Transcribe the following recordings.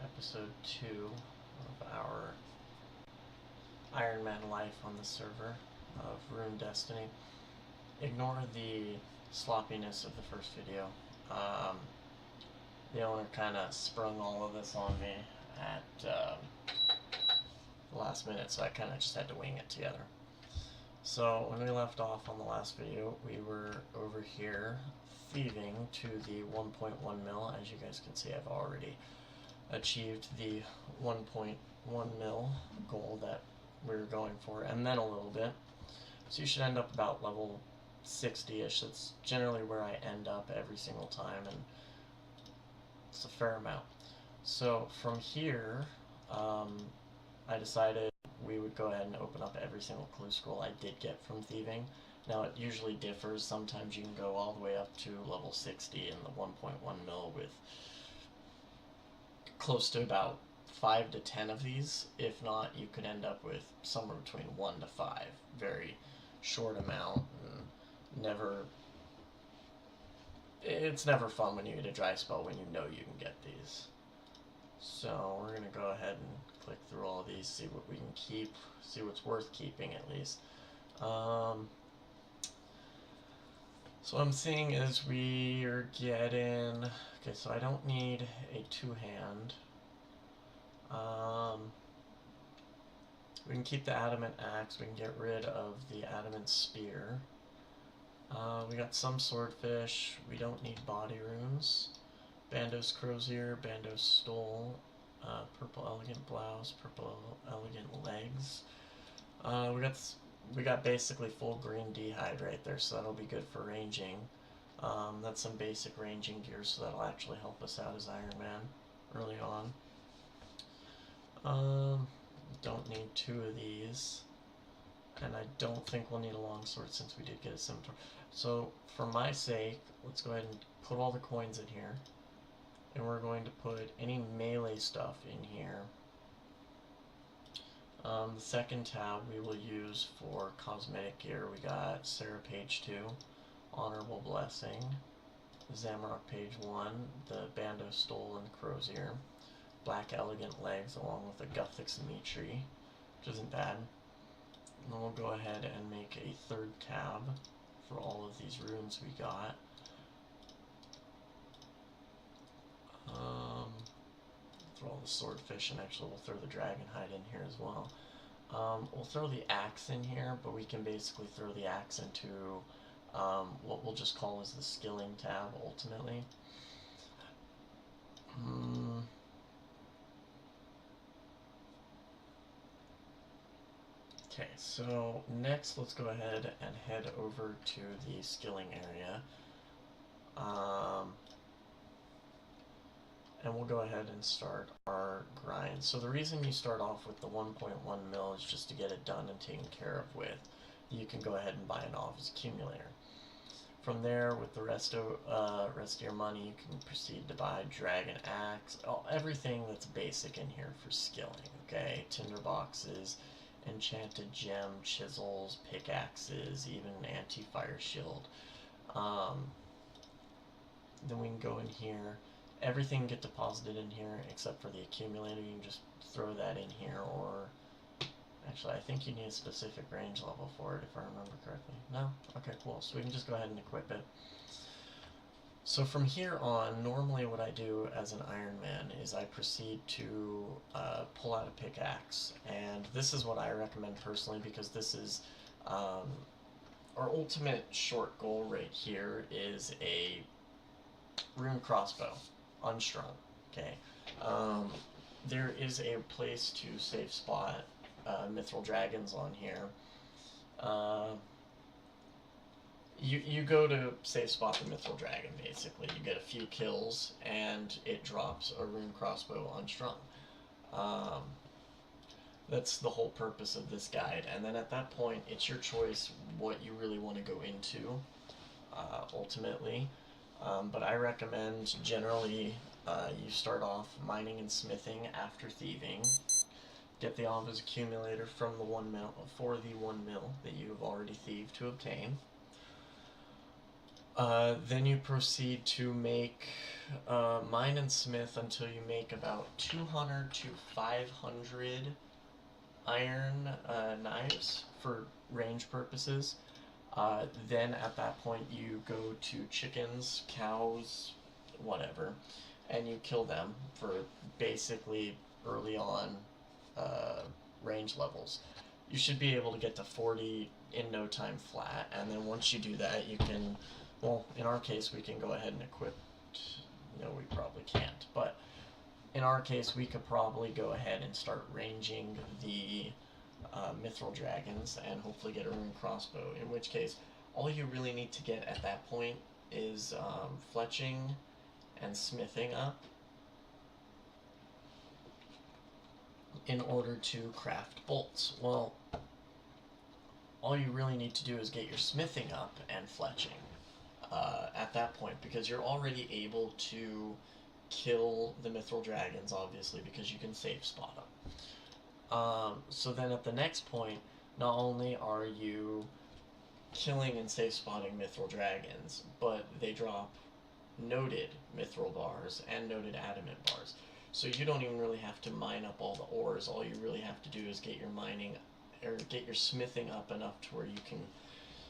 episode 2 of our Iron Man life on the server of Rune-Destiny. Ignore the sloppiness of the first video. The owner kind of sprung all of this on me at the last minute, so I kind of just had to wing it together. So when we left off on the last video, we were over here thieving to the 1.1 mil. As you guys can see, I've already achieved the 1.1 mil goal that we were going for, and then a little bit. So you should end up about level 60-ish. That's generally where I end up every single time, and it's a fair amount. So from here, I decided we would go ahead and open up every single clue scroll I did get from thieving. Now it usually differs. Sometimes you can go all the way up to level 60 in the 1.1 mil with close to about 5 to 10 of these. If not, you could end up with somewhere between 1 to 5. Very short amount, and it's never fun when you get a dry spell when you know you can get these. So we're going to go ahead and click through all these, see what we can keep, see what's worth keeping at least. So what I'm seeing is we are getting, okay, so I don't need a two-hand. We can keep the adamant axe, we can get rid of the adamant spear. We got some swordfish, we don't need body runes. Bando's crozier, Bando's stole, purple elegant blouse, purple elegant legs. We got basically full green d'hide right there, so that'll be good for ranging. That's some basic ranging gear, so that'll actually help us out as Iron Man early on. Don't need 2 of these, and I don't think we'll need a longsword since we did get a scimitar. So for my sake, let's go ahead and put all the coins in here, and we're going to put any melee stuff in here. The second tab we will use for cosmetic gear. We got Sarah page 2, Honorable Blessing, Zamrock page 1, the Bando Stole and Crozier, Black Elegant Legs along with the Gothic Symmetry, which isn't bad. And then we'll go ahead and make a 3rd tab for all of these runes we got. Throw all the swordfish, and actually we'll throw the dragon hide in here as well. We'll throw the axe in here, but we can basically throw the axe into what we'll just call as the skilling tab ultimately. Okay, so next let's go ahead and head over to the skilling area. And we'll go ahead and start our grind. So the reason you start off with the 1.1 mil is just to get it done and taken care of with. You can go ahead and buy an office accumulator. From there, with the rest of your money, you can proceed to buy dragon axe, everything that's basic in here for skilling. Okay, tinder boxes, enchanted gem, chisels, pickaxes, even an anti-fire shield. Then we can go in here. Everything can get deposited in here except for the accumulator. You can just throw that in here, or actually I think you need a specific range level for it if I remember correctly. No? Okay, cool. So we can just go ahead and equip it. So from here on, normally what I do as an Iron Man is I proceed to pull out a pickaxe, and this is what I recommend personally because this is our ultimate short goal right here is a rune crossbow. Unstrung. Okay. There is a place to safe spot mithril dragons on here. You go to safe spot the mithril dragon basically. You get a few kills and it drops a rune crossbow unstrung. That's the whole purpose of this guide. And then at that point, it's your choice what you really want to go into ultimately. But I recommend generally you start off mining and smithing after thieving. Get the office accumulator from the 1 mil for the 1 mil that you have already thieved to obtain. Then you proceed to make mine and smith until you make about 200 to 500 iron knives for range purposes. Then at that point you go to chickens, cows, whatever, and you kill them for basically early on range levels. You should be able to get to 40 in no time flat, and then once you do that you can, well, in our case we can go ahead and equip, no we probably can't, but in our case we could probably go ahead and start ranging the mithril dragons and hopefully get a rune crossbow, in which case all you really need to get at that point is fletching and smithing up in order to craft bolts. Well, all you really need to do is get your smithing up and fletching at that point, because you're already able to kill the mithril dragons, obviously, because you can safe spot them. So then at the next point, not only are you killing and safe spotting mithril dragons, but they drop noted mithril bars and noted adamant bars. So you don't even really have to mine up all the ores. All you really have to do is get your mining, or get your smithing up enough to where you can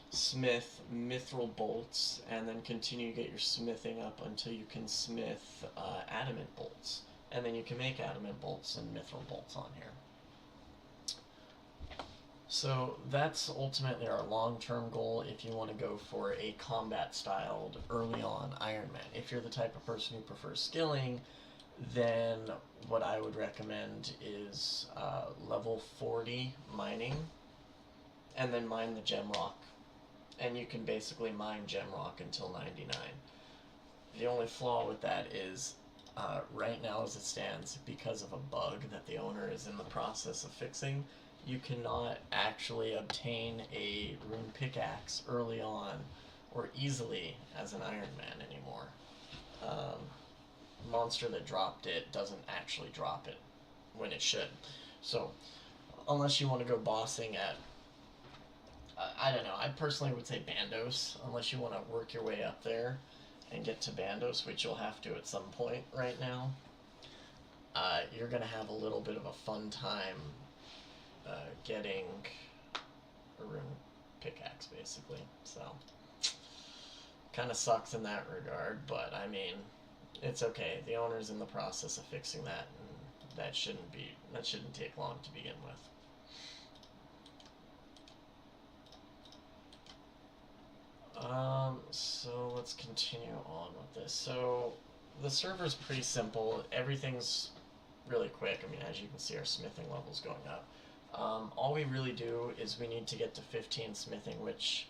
smith mithril bolts, and then continue to get your smithing up until you can smith adamant bolts. And then you can make adamant bolts and mithril bolts on here. So that's ultimately our long-term goal if you want to go for a combat-styled, early-on Iron Man. If you're the type of person who prefers skilling, then what I would recommend is level 40 mining, and then mine the gem rock. And you can basically mine gem rock until 99. The only flaw with that is, right now as it stands, because of a bug that the owner is in the process of fixing, you cannot actually obtain a rune pickaxe early on or easily as an Iron Man anymore. Monster that dropped it doesn't actually drop it when it should. So, unless you want to go bossing at, I don't know, I personally would say Bandos, unless you want to work your way up there and get to Bandos, which you'll have to at some point right now. You're going to have a little bit of a fun time getting a rune pickaxe, basically. So, kind of sucks in that regard, but I mean, it's okay. The owner's in the process of fixing that, and that shouldn't take long to begin with. So let's continue on with this. So the server's pretty simple. Everything's really quick. I mean, as you can see, our smithing level's going up. All we really do is we need to get to 15 smithing, which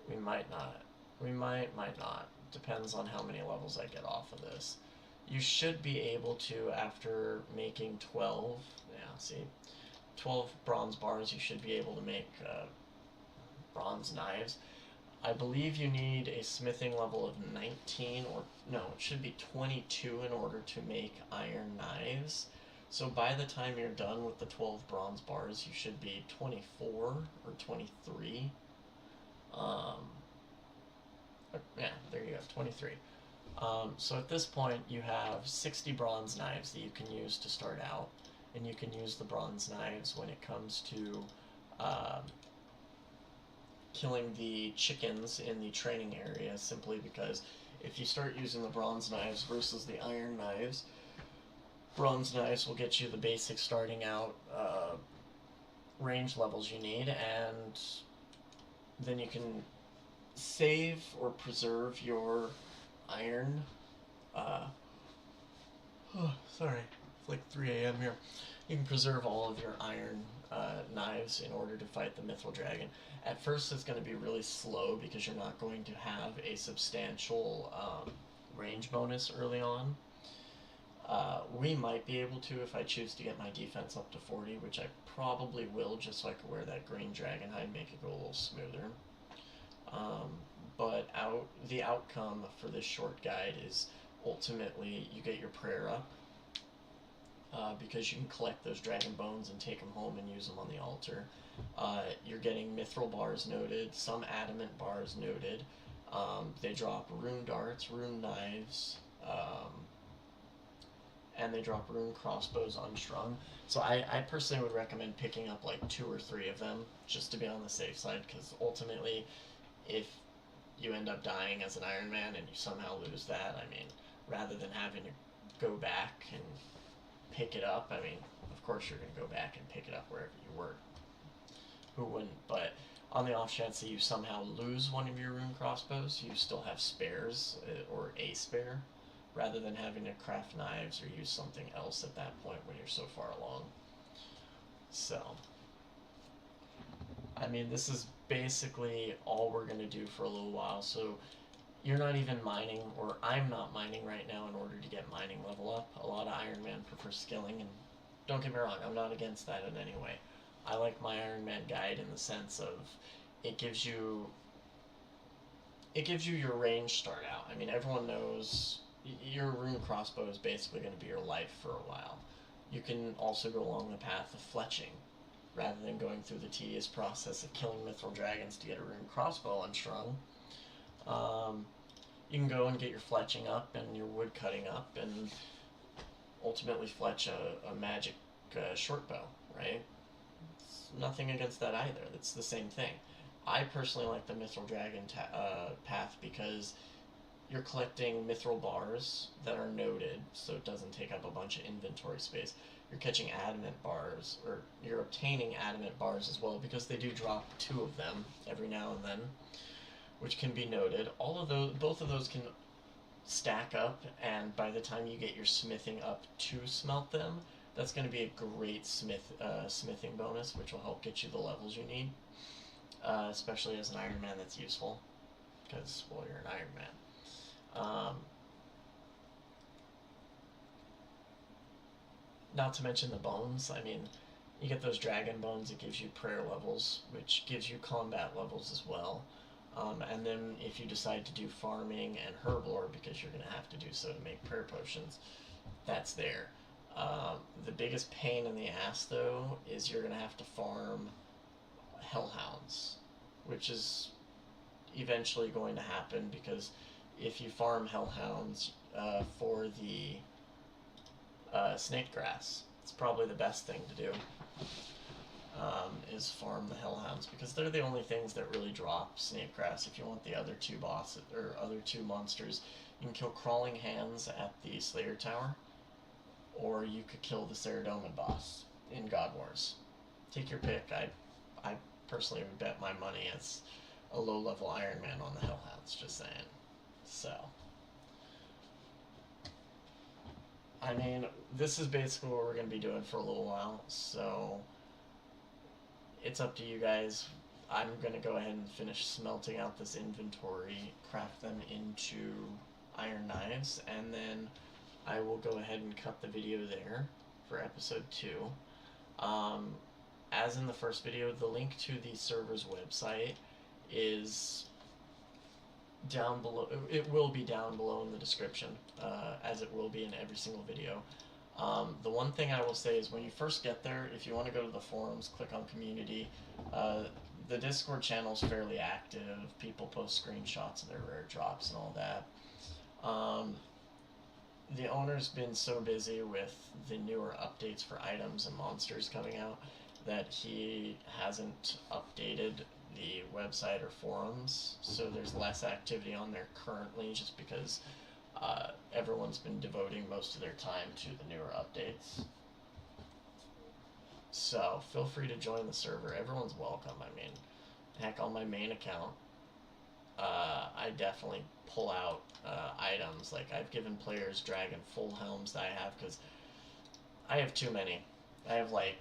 we might not. We might not. Depends on how many levels I get off of this. You should be able to, after making 12, 12 bronze bars, you should be able to make bronze knives. I believe you need a smithing level of 19, or no, it should be 22 in order to make iron knives. So by the time you're done with the 12 bronze bars, you should be 24 or 23. Yeah, there you go, 23. So at this point, you have 60 bronze knives that you can use to start out, and you can use the bronze knives when it comes to killing the chickens in the training area, simply because if you start using the bronze knives versus the iron knives, bronze knives will get you the basic starting out range levels you need, and then you can save or preserve your iron. Sorry, it's like 3 a.m. here. You can preserve all of your iron knives in order to fight the mithril dragon. At first it's going to be really slow because you're not going to have a substantial range bonus early on. We might be able to if I choose to get my defense up to 40, which I probably will, just so I can wear that green dragon hide, make it go a little smoother. But the outcome for this short guide is ultimately you get your prayer up, because you can collect those dragon bones and take them home and use them on the altar. You're getting mithril bars noted, some adamant bars noted. They drop rune darts, rune knives, and they drop rune crossbows unstrung. So I personally would recommend picking up like 2 or 3 of them just to be on the safe side, because ultimately, if you end up dying as an Iron Man and you somehow lose that, I mean, rather than having to go back and pick it up, I mean, of course you're going to go back and pick it up wherever you were. Who wouldn't? But on the off chance that you somehow lose one of your rune crossbows, you still have spares, or a spare, rather than having to craft knives or use something else at that point when you're so far along. So, I mean, this is basically all we're going to do for a little while. So you're not even mining, or I'm not mining right now in order to get mining level up. A lot of Iron Man prefer skilling, and don't get me wrong, I'm not against that in any way. I like my Iron Man guide in the sense of it gives you your range start out. I mean, everyone knows your rune crossbow is basically going to be your life for a while. You can also go along the path of fletching, rather than going through the tedious process of killing mithril dragons to get a rune crossbow unstrung. You can go and get your fletching up and your wood cutting up, and ultimately fletch a magic short bow, right? It's nothing against that either. It's the same thing. I personally like the mithril dragon path because you're collecting mithril bars that are noted, so it doesn't take up a bunch of inventory space. You're catching adamant bars, or you're obtaining adamant bars as well, because they do drop 2 of them every now and then, which can be noted. Both of those can stack up, and by the time you get your smithing up to smelt them, that's going to be a great smithing bonus, which will help get you the levels you need, especially as an Iron Man. That's useful, because, well, you're an Iron Man. Not to mention the bones. I mean, you get those dragon bones, it gives you prayer levels, which gives you combat levels as well. And then if you decide to do farming and herblore, because you're going to have to do so to make prayer potions, that's there. The biggest pain in the ass, though, is you're going to have to farm hellhounds, which is eventually going to happen, because if you farm hellhounds for the snake grass, it's probably the best thing to do, is farm the hellhounds, because they're the only things that really drop snake grass. If you want the other 2 bosses, or other 2 monsters, you can kill Crawling Hands at the Slayer Tower, or you could kill the Ceradomin boss in God Wars. Take your pick. I personally would bet my money as a low-level Iron Man on the hellhounds, just saying. So, I mean, this is basically what we're going to be doing for a little while, so it's up to you guys. I'm going to go ahead and finish smelting out this inventory, craft them into iron knives, and then I will go ahead and cut the video there for episode 2. As in the first video, the link to the server's website is down below. It will be down below in the description, as it will be in every single video. The one thing I will say is when you first get there, if you want to go to the forums, click on community. The Discord channel is fairly active. People post screenshots of their rare drops and all that. The owner's been so busy with the newer updates for items and monsters coming out that he hasn't updated the website or forums, so there's less activity on there currently, just because everyone's been devoting most of their time to the newer updates. So feel free to join the server. Everyone's welcome. I mean, heck, on my main account, I definitely pull out items. Like, I've given players dragon full helms that I have, because I have too many. I have like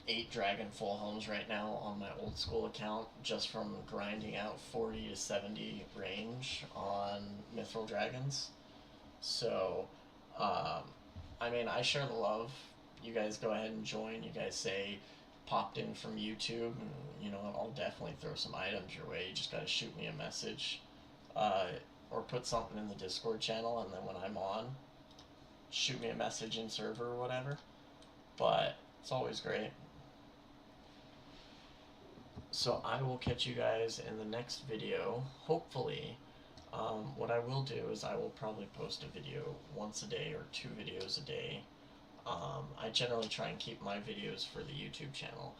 8 dragon full helms right now on my old school account, just from grinding out 40 to 70 range on mithril dragons. So, I mean, I share the love. You guys go ahead and join. You guys say popped in from YouTube, and you know, I'll definitely throw some items your way. You just gotta shoot me a message, or put something in the Discord channel, and then when I'm on, shoot me a message in server or whatever. But it's always great. So I will catch you guys in the next video, hopefully. What I will do is I will probably post a video once a day or 2 videos a day. I generally try and keep my videos for the YouTube channel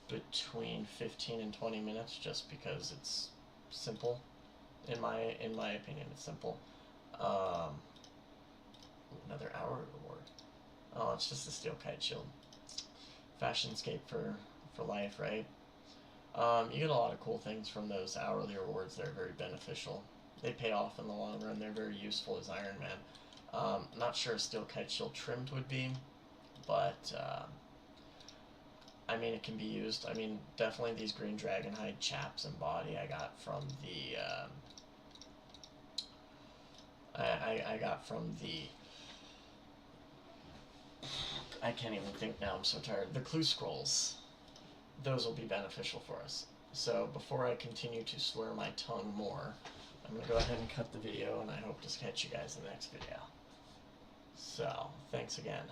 between 15 and 20 minutes, just because it's simple. In my opinion, it's simple. Another hour reward. Oh, it's just a steel kite shield. Fashionscape for life, right? You get a lot of cool things from those hourly rewards that are very beneficial. They pay off in the long run. They're very useful as Iron Man. Not sure a steel kite shield trimmed would be, but I mean, it can be used. I mean, definitely these green dragonhide chaps and body I got from the I got from the, I can't even think now, I'm so tired. The clue scrolls. Those will be beneficial for us. So before I continue to slur my tongue more, I'm going to go ahead and cut the video, and I hope to catch you guys in the next video. So, thanks again.